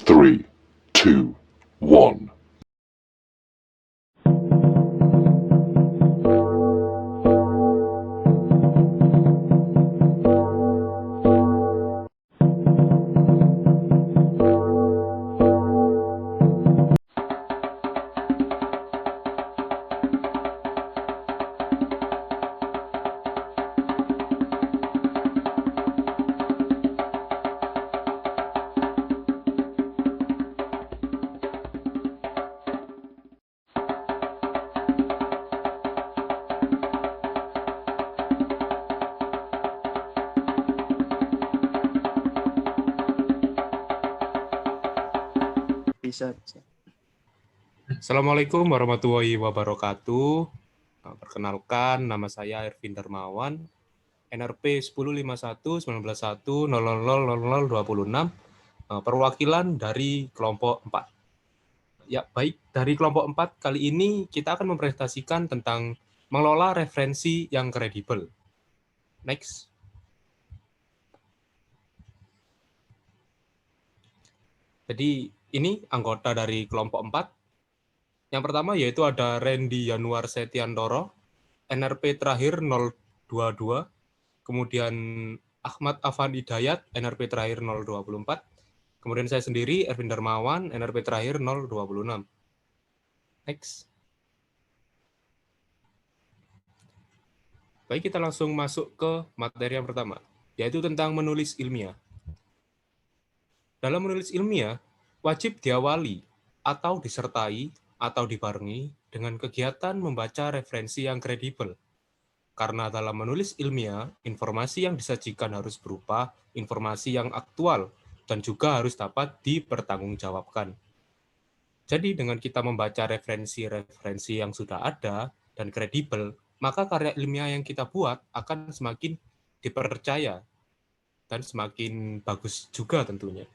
Three, two, one. Bisa. Assalamualaikum warahmatullahi wabarakatuh. Perkenalkan, nama saya Ervin Darmawan, NRP 1051-1901-000026, perwakilan dari kelompok 4. Ya, baik, dari kelompok 4 kali ini kita akan mempresentasikan tentang mengelola referensi yang kredibel. Next. Jadi, ini anggota dari kelompok 4. Yang pertama yaitu ada Randy Yanuar Setiantoro, NRP terakhir 022, kemudian Ahmad Afan Hidayat, NRP terakhir 024, kemudian saya sendiri, Ervin Darmawan, NRP terakhir 026. Next. Baik, kita langsung masuk ke materi yang pertama, yaitu tentang menulis ilmiah. Dalam menulis ilmiah, wajib diawali atau disertai atau dibarengi dengan kegiatan membaca referensi yang kredibel. Karena dalam menulis ilmiah, informasi yang disajikan harus berupa informasi yang aktual dan juga harus dapat dipertanggungjawabkan. Jadi dengan kita membaca referensi-referensi yang sudah ada dan kredibel, maka karya ilmiah yang kita buat akan semakin dipercaya dan semakin bagus juga tentunya.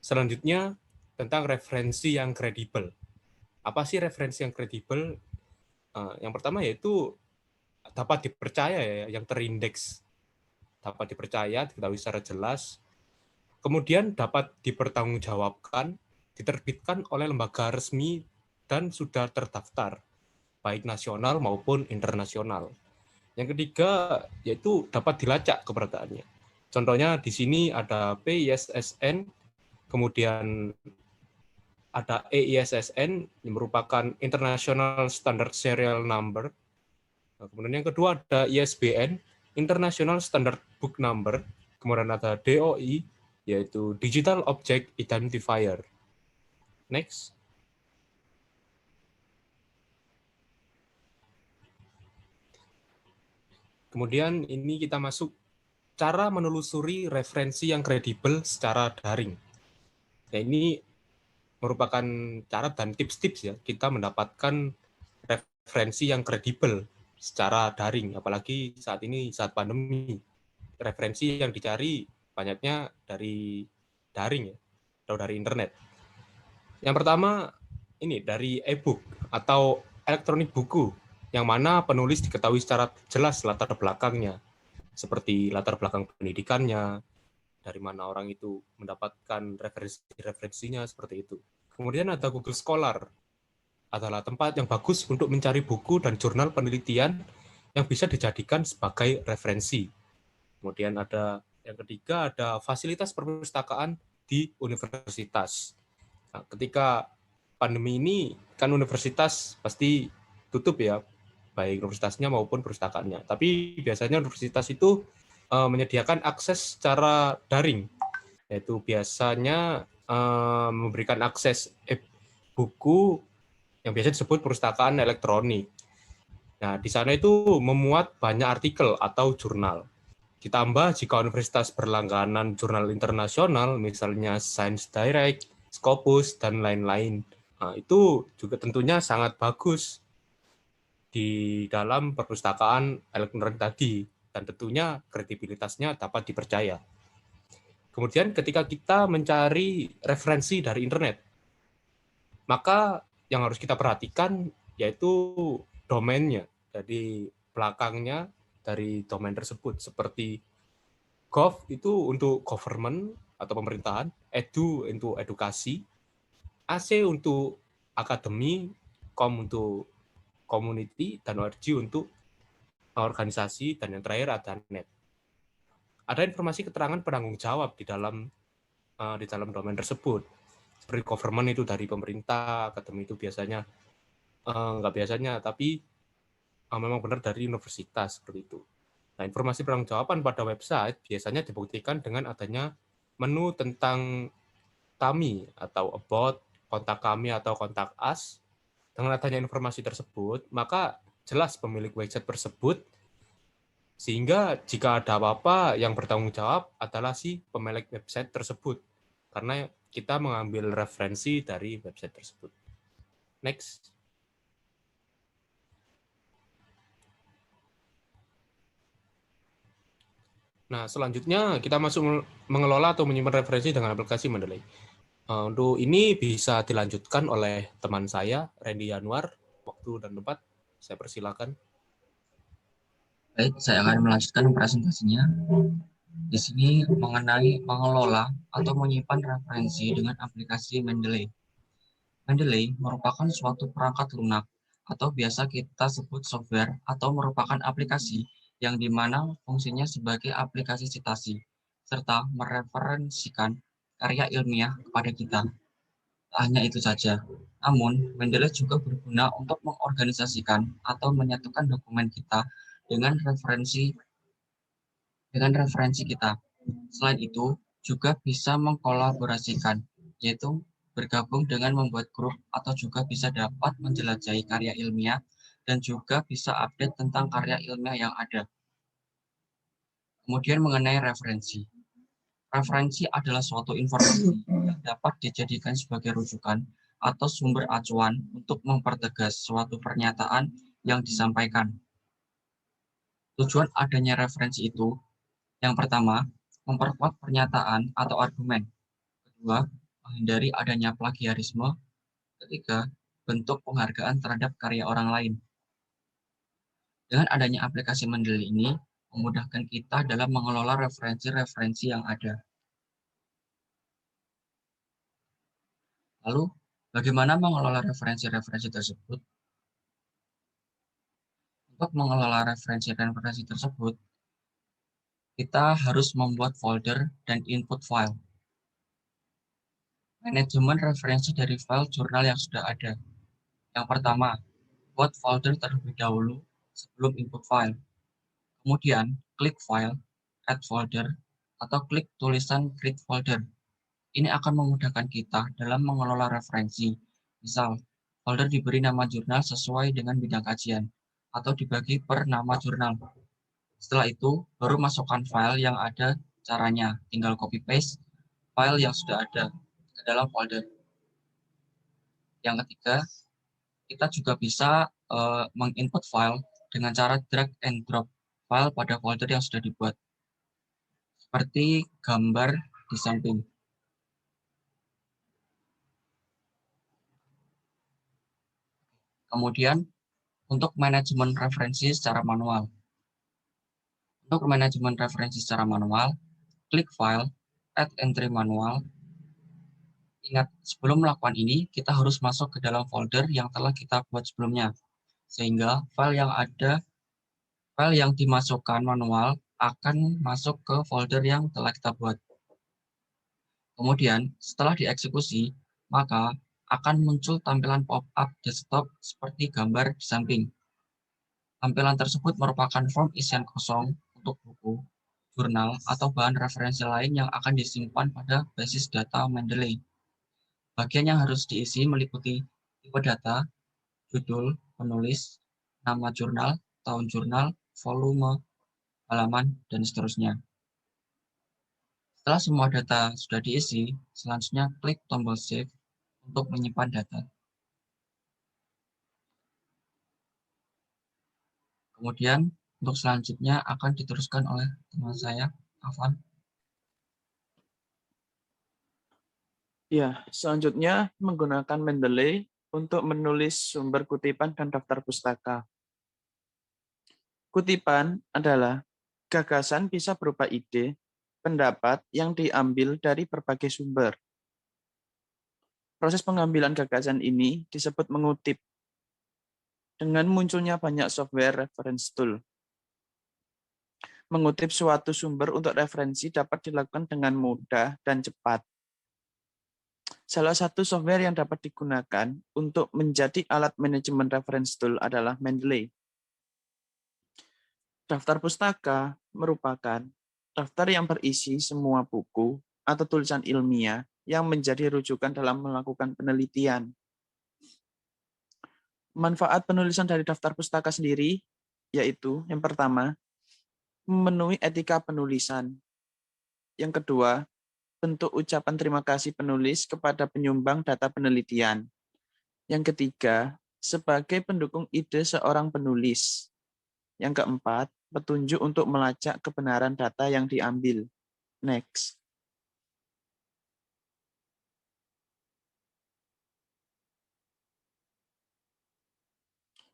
Selanjutnya, tentang referensi yang kredibel. Apa sih referensi yang kredibel? Yang pertama yaitu dapat dipercaya ya, yang terindeks. Dapat dipercaya, diketahui secara jelas. Kemudian dapat dipertanggungjawabkan, diterbitkan oleh lembaga resmi dan sudah terdaftar, baik nasional maupun internasional. Yang ketiga yaitu dapat dilacak keberadaannya. Contohnya di sini ada PISSN, kemudian ada EISSN yang merupakan International Standard Serial Number. Kemudian yang kedua ada ISBN, International Standard Book Number. Kemudian ada DOI, yaitu Digital Object Identifier. Next. Kemudian ini kita masuk cara menelusuri referensi yang kredibel secara daring. Nah, ini merupakan cara dan tips-tips ya kita mendapatkan referensi yang kredibel secara daring, apalagi saat ini saat pandemi. Referensi yang dicari banyaknya dari daring ya, atau dari internet. Yang pertama ini dari e-book atau elektronik buku, yang mana penulis diketahui secara jelas latar belakangnya, seperti latar belakang pendidikannya, dari mana orang itu mendapatkan referensinya seperti itu. Kemudian ada Google Scholar, adalah tempat yang bagus untuk mencari buku dan jurnal penelitian yang bisa dijadikan sebagai referensi. Kemudian ada yang ketiga, ada fasilitas perpustakaan di universitas. Nah, ketika pandemi ini kan universitas pasti tutup ya, baik universitasnya maupun perpustakaannya. Tapi biasanya universitas itu menyediakan akses secara daring, yaitu biasanya memberikan akses buku yang biasa disebut perpustakaan elektronik. Nah, di sana itu memuat banyak artikel atau jurnal. Ditambah jika universitas berlangganan jurnal internasional, misalnya Science Direct, Scopus, dan lain-lain. Nah, itu juga tentunya sangat bagus di dalam perpustakaan elektronik tadi, dan tentunya kredibilitasnya dapat dipercaya. Kemudian ketika kita mencari referensi dari internet, Maka yang harus kita perhatikan yaitu domainnya, jadi belakangnya dari domain tersebut, seperti gov itu untuk government atau pemerintahan, edu untuk edukasi, AC untuk akademi, com untuk community, dan org untuk organisasi, dan yang terakhir ada net. Ada informasi keterangan penanggung jawab di dalam domain tersebut. Seperti government itu dari pemerintah, akademi itu biasanya nggak biasanya, tapi memang benar dari universitas seperti itu. Nah, informasi pertanggungjawaban pada website biasanya dibuktikan dengan adanya menu tentang kami atau about, kontak kami atau kontak us. Dengan adanya informasi tersebut, maka jelas pemilik website tersebut, sehingga jika ada apa-apa yang bertanggung jawab adalah si pemilik website tersebut, karena kita mengambil referensi dari website tersebut. Next. Nah, selanjutnya kita masuk mengelola atau menyimpan referensi dengan aplikasi Mendeley. Untuk ini bisa dilanjutkan oleh teman saya, Randy Yanuar. Waktu dan tempat, saya persilakan. Baik, saya akan melanjutkan presentasinya. Di sini mengenai mengelola atau menyimpan referensi dengan aplikasi Mendeley. Mendeley merupakan suatu perangkat lunak atau biasa kita sebut software atau merupakan aplikasi yang dimana fungsinya sebagai aplikasi citasi serta mereferensikan karya ilmiah kepada kita. Hanya itu saja. Namun, Mendeley juga berguna untuk mengorganisasikan atau menyatukan dokumen kita dengan referensi kita. Selain itu, juga bisa mengkolaborasikan, yaitu bergabung dengan membuat grup atau juga bisa dapat menjelajahi karya ilmiah dan juga bisa update tentang karya ilmiah yang ada. Kemudian mengenai referensi. Referensi adalah suatu informasi yang dapat dijadikan sebagai rujukan atau sumber acuan untuk mempertegas suatu pernyataan yang disampaikan. Tujuan adanya referensi itu, yang pertama, memperkuat pernyataan atau argumen. Kedua, menghindari adanya plagiarisme. Ketiga, bentuk penghargaan terhadap karya orang lain. Dengan adanya aplikasi Mendeley ini, memudahkan kita dalam mengelola referensi-referensi yang ada. Lalu, bagaimana mengelola referensi-referensi tersebut? Untuk mengelola referensi-referensi tersebut, kita harus membuat folder dan input file. Manajemen referensi dari file jurnal yang sudah ada. Yang pertama, buat folder terlebih dahulu sebelum input file. Kemudian, klik file, add folder, atau klik tulisan create folder. Ini akan memudahkan kita dalam mengelola referensi. Misal, folder diberi nama jurnal sesuai dengan bidang kajian, atau dibagi per nama jurnal. Setelah itu, baru masukkan file yang ada caranya. Tinggal copy-paste file yang sudah ada ke dalam folder. Yang ketiga, kita juga bisa menginput file dengan cara drag and drop file pada folder yang sudah dibuat. Seperti gambar di samping. Kemudian, untuk manajemen referensi secara manual. Untuk manajemen referensi secara manual, klik file, add entry manual. Ingat, sebelum melakukan ini, kita harus masuk ke dalam folder yang telah kita buat sebelumnya. Sehingga file yang dimasukkan manual akan masuk ke folder yang telah kita buat. Kemudian, setelah dieksekusi, maka akan muncul tampilan pop-up desktop seperti gambar di samping. Tampilan tersebut merupakan form isian kosong untuk buku, jurnal, atau bahan referensi lain yang akan disimpan pada basis data Mendeley. Bagian yang harus diisi meliputi tipe data, judul, penulis, nama jurnal, tahun jurnal, volume, halaman, dan seterusnya. Setelah semua data sudah diisi, selanjutnya klik tombol Save untuk menyimpan data. Kemudian, untuk selanjutnya akan diteruskan oleh teman saya, Afan. Ya, selanjutnya menggunakan Mendeley untuk menulis sumber kutipan dan daftar pustaka. Kutipan adalah gagasan bisa berupa ide, pendapat yang diambil dari berbagai sumber. Proses pengambilan gagasan ini disebut mengutip. Dengan munculnya banyak software reference tool, mengutip suatu sumber untuk referensi dapat dilakukan dengan mudah dan cepat. Salah satu software yang dapat digunakan untuk menjadi alat manajemen reference tool adalah Mendeley. Daftar pustaka merupakan daftar yang berisi semua buku atau tulisan ilmiah yang menjadi rujukan dalam melakukan penelitian. Manfaat penulisan dari daftar pustaka sendiri yaitu yang pertama, memenuhi etika penulisan. Yang kedua, bentuk ucapan terima kasih penulis kepada penyumbang data penelitian. Yang ketiga, sebagai pendukung ide seorang penulis. Yang keempat, petunjuk untuk melacak kebenaran data yang diambil. Next.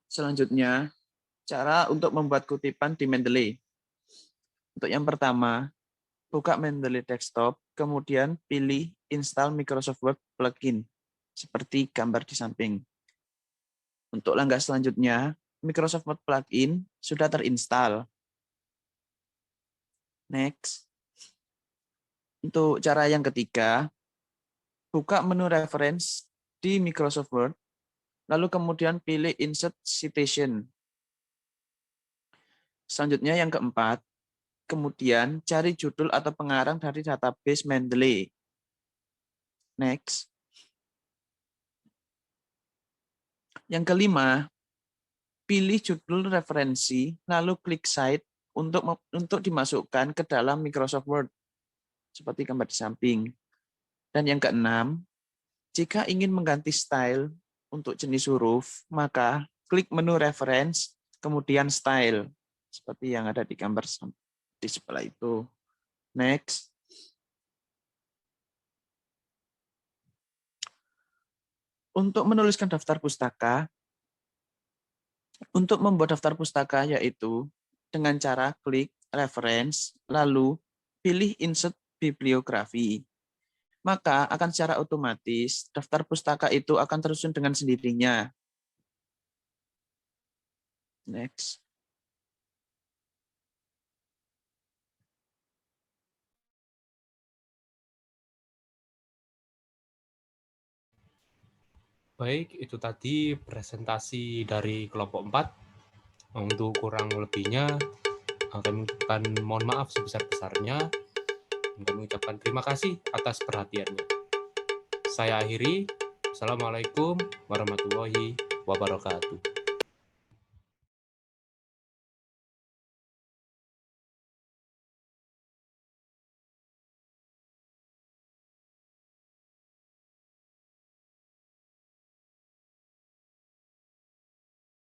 Selanjutnya, cara untuk membuat kutipan di Mendeley. Untuk yang pertama, buka Mendeley Desktop, kemudian pilih install Microsoft Word plugin, seperti gambar di samping. Untuk langkah selanjutnya, Microsoft Word plugin sudah terinstall. Next. Untuk cara yang ketiga, buka menu reference di Microsoft Word, lalu kemudian pilih Insert Citation. Selanjutnya yang keempat, kemudian cari judul atau pengarang dari database Mendeley. Next. Yang kelima, pilih judul referensi, lalu klik Cite untuk dimasukkan ke dalam Microsoft Word, seperti gambar di samping. Dan yang keenam, jika ingin mengganti style untuk jenis huruf, maka klik menu reference, kemudian style, seperti yang ada di gambar di sebelah itu. Next. Untuk menuliskan daftar pustaka, untuk membuat daftar pustaka yaitu dengan cara klik reference, lalu pilih insert bibliografi. Maka akan secara otomatis daftar pustaka itu akan tersusun dengan sendirinya. Next. Baik, itu tadi presentasi dari kelompok 4. Untuk kurang lebihnya, kami mengucapkan mohon maaf sebesar-besarnya, dan kami mengucapkan terima kasih atas perhatiannya. Saya akhiri. Assalamualaikum warahmatullahi wabarakatuh.